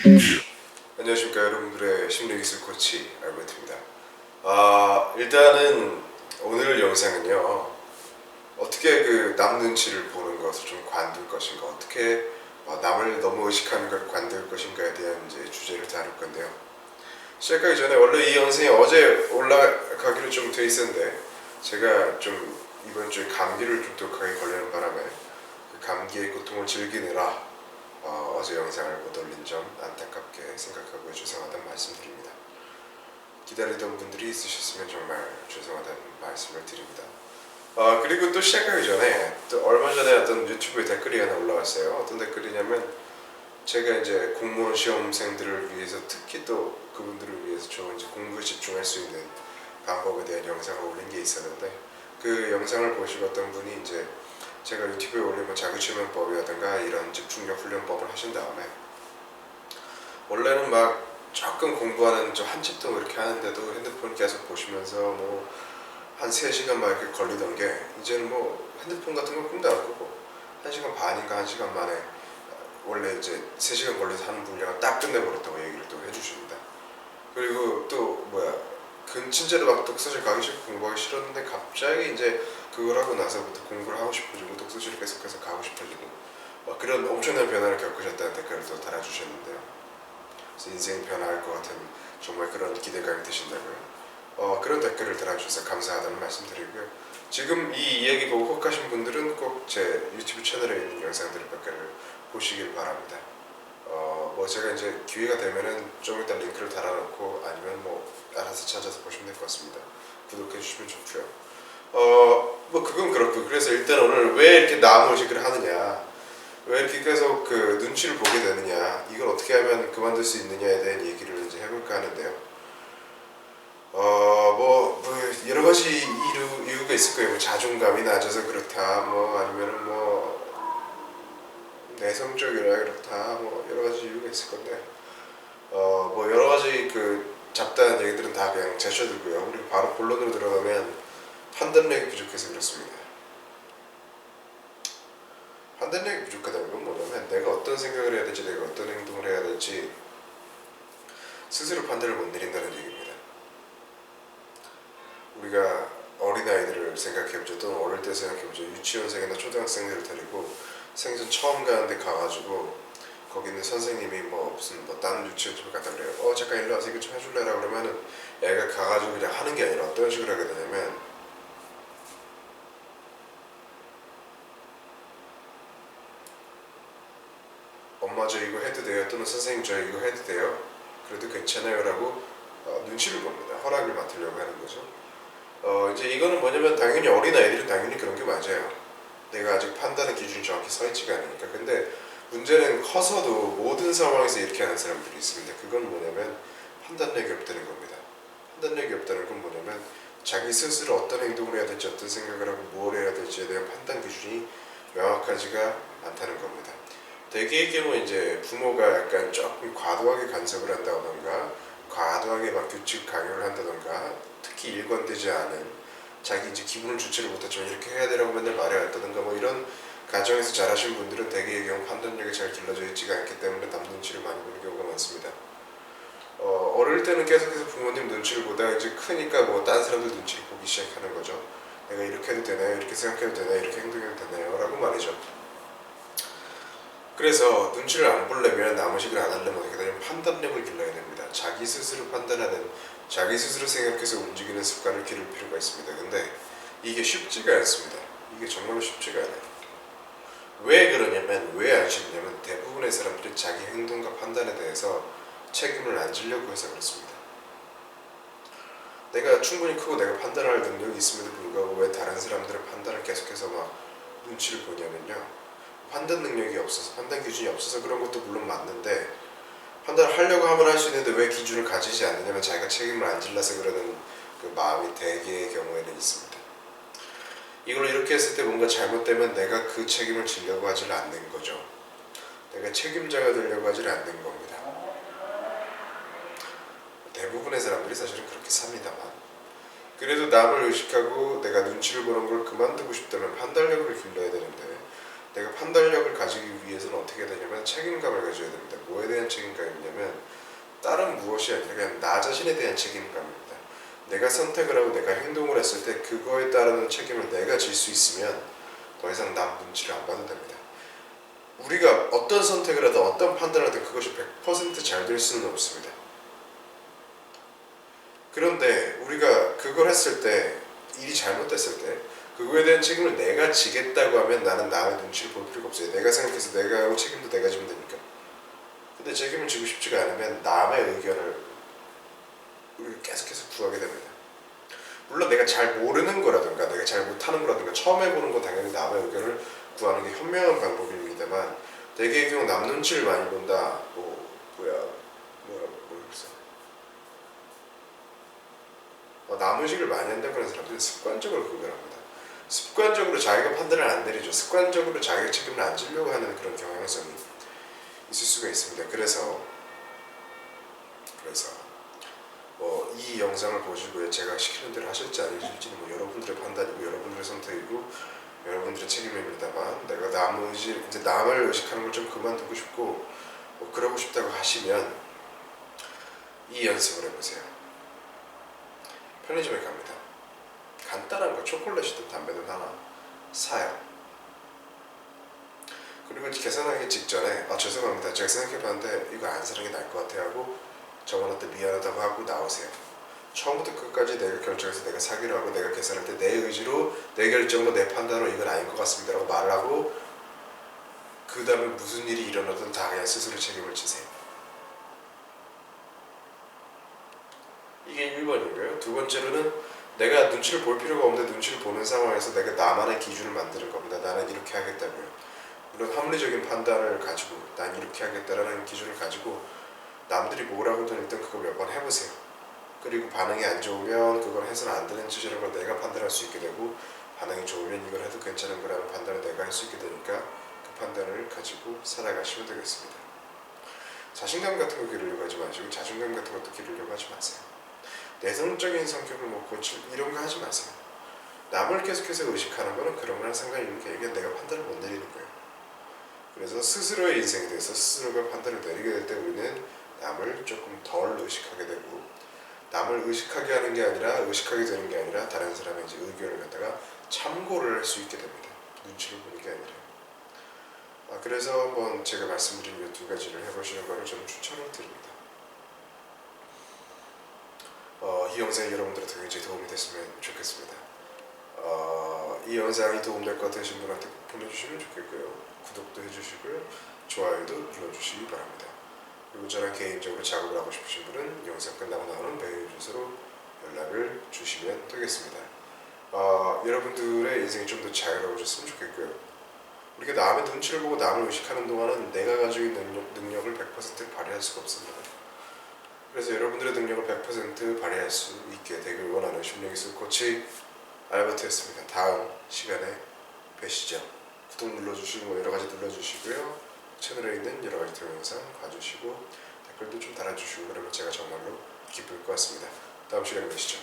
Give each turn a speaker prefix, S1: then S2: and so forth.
S1: 안녕하십니까 여러분들의 심리기술 코치 알버트입니다. 일단은 오늘 영상은요, 어떻게 그 남 눈치를 보는 것을 좀 관둘 것인가, 어떻게 남을 너무 의식하는 걸 관둘 것인가에 대한 이제 주제를 다룰 건데요. 시작하기 전에 원래 이 영상이 어제 올라가기로 좀 돼 있었는데, 제가 좀 이번 주에 감기를 좀 독하게 걸리는 바람에 그 감기의 고통을 즐기느라 어제 영상을 못 올린 점 안타깝게 생각하고 죄송하다는 말씀드립니다. 기다리던 분들이 있으셨으면 정말 죄송하다는 말씀을 드립니다. 그리고 또 시작하기 전에 또 얼마 전에 어떤 유튜브에 댓글이 하나 올라왔어요. 어떤 댓글이냐면, 제가 이제 공무원 시험생들을 위해서, 특히 또 그분들을 위해서 좋은 이제 공부에 집중할 수 있는 방법에 대한 영상을 올린 게 있었는데, 그 영상을 보시고 어떤 분이 이제 제가 유튜브에 올리면 자기추면법이라든가 이런 집중력 훈련법을 하신 다음에, 원래는 막 조금 공부하는 저 한 집도 이렇게 하는데도 핸드폰 계속 보시면서 뭐 한 3시간 막 이렇게 걸리던 게, 이제는 뭐 핸드폰 같은 건 꿈도 안 꾸고 1시간 반인가 1시간 만에 원래 이제 3시간 걸려서 하는 분량을 딱 끝내버렸다고 얘기를 또 해주십니다. 그리고 또 진짜로 막 독서실 가기 싫고 공부하기 싫었는데, 갑자기 이제 그걸 하고 나서부터 공부를 하고 싶어지고 독서실을 계속해서 가고 싶어지고 그런 엄청난 변화를 겪으셨다는 댓글을 또 달아주셨는데요. 그래서 인생이 변화할 것 같은 정말 그런 기대감이 드신다고요. 그런 댓글을 달아주셔서 감사하다는 말씀드리고요. 지금 이 이야기 보고 혹하신 분들은 꼭 제 유튜브 채널에 있는 영상들을 몇 개를 보시길 바랍니다. 제가 이제 기회가 되면은 좀 이따 링크를 달아놓고, 아니면 알아서 찾아서 보시면 될 것 같습니다. 구독해 주시면 좋고요. 그건 그렇고, 그래서 일단 오늘 왜 이렇게 남 의식을 하느냐, 왜 이렇게 계속 그 눈치를 보게 되느냐, 이걸 어떻게 하면 그만둘 수 있느냐에 대한 얘기를 이제 해볼까 하는데요. 여러 가지 이유가 있을 거예요. 자존감이 낮아서 그렇다, 아니면은 내성적이라 그렇다, 여러 가지 이유가 있을 건데, 여러 가지 그 잡다한 얘기들은 다 그냥 제쳐두고요. 우리 바로 본론으로 들어가면, 판단력이 부족해서 그렇습니다. 판단력이 부족하다는 건 뭐냐면, 내가 어떤 생각을 해야 될지, 내가 어떤 행동을 해야 될지 스스로 판단을 못 내린다는 얘기입니다. 우리가 어린아이들을 생각해보죠. 또는 어릴 때 생각해보죠. 유치원생이나 초등학생들을 데리고 생전 처음 가는데 가가지고, 거기 있는 선생님이 무슨 다른 유치원집을 갔다 그래요. 잠깐 일로 와서 이거 좀 해줄래라 그러면은, 애가 가가지고 그냥 하는 게 아니라 어떤 식으로 하게 되냐면, 엄마 저 이거 해도 돼요? 또는 선생님 저 이거 해도 돼요? 그래도 괜찮아요? 라고 눈치를 봅니다. 허락을 맡으려고 하는 거죠. 이제 이거는 뭐냐면, 당연히 어린아이들은 당연히 그런 게 맞아요. 내가 아직 판단의 기준이 정확히 서 있지가 않으니까. 근데 문제는 커서도 모든 상황에서 이렇게 하는 사람들이 있습니다. 그건 뭐냐면 판단력이 없다는 겁니다. 판단력이 없다는 건 뭐냐면, 자기 스스로 어떤 행동을 해야 될지, 어떤 생각을 하고 뭘 해야 될지에 대한 판단 기준이 명확하지가 않다는 겁니다. 대개의 경우 이제 부모가 약간 조금 과도하게 간섭을 한다던가, 과도하게 막 규칙 강요를 한다던가, 특히 일관되지 않은, 자기 이제 기분을 주체를 못했지만 이렇게 해야 되라고 맨날 말해왔다던가, 이런 가정에서 자라신 분들은 대개의 경우 판단력이 잘 길러져 있지가 않기 때문에 남 눈치를 많이 보는 경우가 많습니다. 어릴 때는 계속해서 부모님 눈치를 보다가 이제 크니까 다른 사람들 눈치를 보기 시작하는 거죠. 내가 이렇게 해도 되나요? 이렇게 생각해도 되나요? 이렇게 행동해도 되나요? 라고 말이죠. 그래서 눈치를 안 보려면, 남의식을 안 하려면 어떻게 되냐면 판단력을 길러야 됩니다. 자기 스스로 판단하는, 자기 스스로 생각해서 움직이는 습관을 기를 필요가 있습니다. 근데 이게 쉽지가 않습니다. 이게 정말로 쉽지가 않아요. 왜 그러냐면, 왜 안 쉽냐면, 대부분의 사람들이 자기 행동과 판단에 대해서 책임을 안 지려고 해서 그렇습니다. 내가 충분히 크고 내가 판단할 능력이 있음에도 불구하고 왜 다른 사람들의 판단을 계속해서 눈치를 보냐면요, 판단 능력이 없어서, 판단 기준이 없어서 그런 것도 물론 맞는데, 판단을 하려고 하면 할 수 있는데 왜 기준을 가지지 않느냐면, 자기가 책임을 안 질러서 그러는 그 마음이 대개의 경우에는 있습니다. 이걸 이렇게 했을 때 뭔가 잘못되면 내가 그 책임을 지려고 하질 않는 거죠. 내가 책임자가 되려고 하질 않는 겁니다. 대부분의 사람들이 사실은 그렇게 삽니다만, 그래도 남을 의식하고 내가 눈치를 보는 걸 그만두고 싶다면 판단력을 길러야 되는데, 내가 판단력을 가지기 위해서는 어떻게 해야 되냐면 책임감을 가져야 됩니다. 뭐에 대한 책임감이냐면, 다른 무엇이 아니라 그냥 나 자신에 대한 책임감입니다. 내가 선택을 하고 내가 행동을 했을 때 그거에 따르는 책임을 내가 질 수 있으면 더 이상 남 눈치를 안 봐도 됩니다. 우리가 어떤 선택을 하든 어떤 판단을 하든 그것이 100% 잘 될 수는 없습니다. 그런데 우리가 그걸 했을 때, 일이 잘못됐을 때 그거에 대한 책임을 내가 지겠다고 하면 나는 남의 눈치를 볼 필요가 없어요. 내가 생각해서 내가 하고 책임도 내가 지면 되니까. 근데 책임을 지고 싶지가 않으면 남의 의견을 우리가 계속해서 구하게 됩니다. 물론 내가 잘 모르는 거라든가 내가 잘 못하는 거라든가 처음 해보는 건 당연히 남의 의견을 구하는 게 현명한 방법입니다만, 대개의 경우 남 눈치를 많이 본다, 남 의식을 많이 한다고 하는 사람들은 습관적으로 그걸 합니다. 습관적으로 자기가 판단을 안 내리죠. 습관적으로 자기가 책임을 안 지려고 하는 그런 경향성이 있을 수가 있습니다. 그래서 이 영상을 보시고 제가 시키는 대로 하실지 안 하실지는 여러분들의 판단이고 여러분들의 선택이고 여러분들의 책임입니다만, 내가 남을 의식하는 걸 좀 그만두고 싶고 그러고 싶다고 하시면 이 연습을 해보세요. 편의점에 갑니다. 간단한 거, 초콜릿이든 담배든 하나 사요. 그리고 계산하기 직전에 죄송합니다, 제가 생각해봤는데 이거 안 사는 게 나을 것 같아요 하고 저분한테 미안하다고 하고 나오세요. 처음부터 끝까지 내가 결정해서 내가 사기로 하고 내가 계산할 때 내 의지로 내 결정으로 내 판단으로 이건 아닌 것 같습니다 라고 말을 하고, 그 다음에 무슨 일이 일어나든 다 그냥 스스로 책임을 지세요. 이게 1번이고요. 두 번째로는 내가 눈치를 볼 필요가 없는데 눈치를 보는 상황에서 내가 나만의 기준을 만드는 겁니다. 나는 이렇게 하겠다고요. 물론 합리적인 판단을 가지고 난 이렇게 하겠다라는 기준을 가지고 남들이 뭐라고 하든 일단 그거 몇 번 해보세요. 그리고 반응이 안 좋으면 그걸 해서는 안 되는 짓이라는 걸 내가 판단할 수 있게 되고, 반응이 좋으면 이걸 해도 괜찮은 거라는 판단을 내가 할 수 있게 되니까 그 판단을 가지고 살아가시면 되겠습니다. 자신감 같은 거 기르려고 하지 마시고 자존감 같은 것도 기르려고 하지 마세요. 내성적인 성격을 고칠 이런 거 하지 마세요. 남을 계속해서 의식하는 거는 그런 거랑 상관이 있는 게 아니라 내가 판단을 못 내리는 거예요. 그래서 스스로의 인생에 대해서 스스로가 판단을 내리게 될 때 우리는 남을 조금 덜 의식하게 되고, 남을 의식하게 하는 게 아니라 의식하게 되는 게 아니라 다른 사람의 의견을 갖다가 참고를 할 수 있게 됩니다. 눈치를 보는 게 아니라. 그래서 한번 제가 말씀드린 이 두 가지를 해보시는 것을 저는 추천을 드립니다. 이 영상이 여러분들한테 굉장히 도움이 됐으면 좋겠습니다. 이 영상이 도움될 것 같으신 분한테 보내주시면 좋겠고요. 구독도 해주시고요. 좋아요도 눌러주시기 바랍니다. 그리고 저랑 개인적으로 작업을 하고 싶으신 분은 영상 끝나고 나오는 메일 주소로 연락을 주시면 되겠습니다. 여러분들의 인생이 좀 더 자유로워졌으면 좋겠고요. 우리가 남의 눈치를 보고 남을 의식하는 동안은 내가 가지고 있는 능력을 100% 발휘할 수가 없습니다. 그래서 여러분들의 능력을 100% 발휘할 수 있게 되길 원하는 심리기술 코치 알버트였습니다. 다음 시간에 뵈시죠. 구독 눌러주시고 여러가지 눌러주시고요. 채널에 있는 여러가지 동영상 봐주시고 댓글도 좀 달아주시고 그러면 제가 정말로 기쁠 것 같습니다. 다음 시간에 뵈시죠.